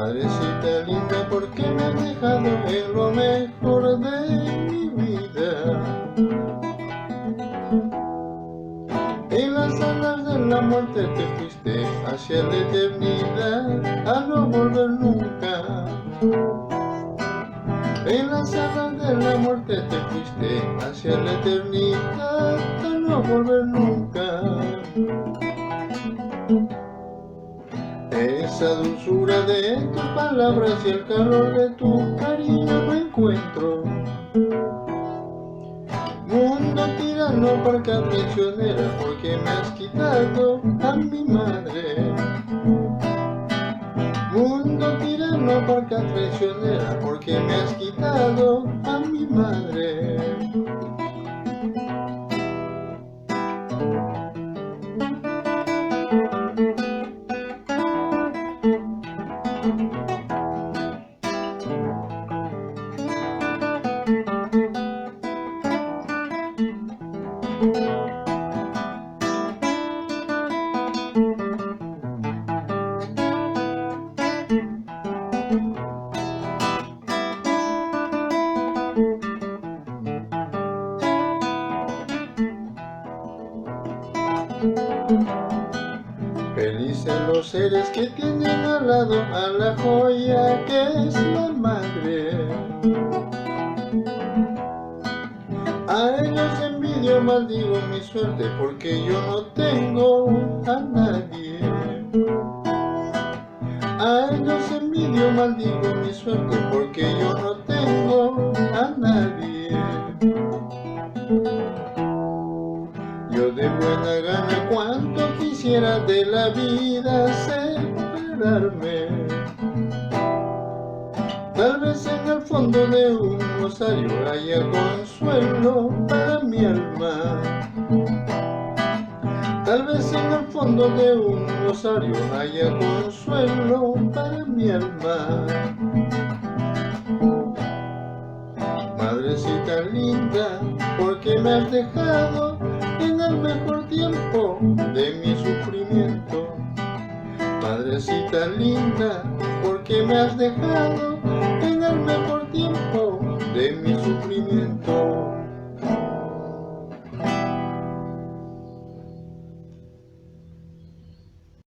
Madrecita linda, ¿por qué me has dejado en lo mejor de mi vida? En las alas de la muerte te fuiste hacia la eternidad, a no volver nunca. En las alas de la muerte te fuiste hacia la eternidad, a no volver nunca. Esa dulzura de tus palabras y el calor de tu cariño no encuentro. Mundo tirano, parca traicionera, porque me has quitado a mi madre. Mundo tirano, parca traicionera, porque me has quitado a mi madre. Felices los seres que tienen al lado a la joya que es la madre. A ellos envidio, maldigo mi suerte, porque yo no tengo a nadie. A ellos envidio, maldigo mi suerte, porque yo no tengo a nadie. Yo de buena gana cuanto quisiera de la vida separarme. Tal vez en el fondo de un rosario haya consuelo para mi alma. Tal vez en el fondo de un rosario haya consuelo para mi alma. Madrecita linda, ¿por qué me has dejado en el mejor tiempo de mi sufrimiento? Madrecita linda, ¿por qué me has dejado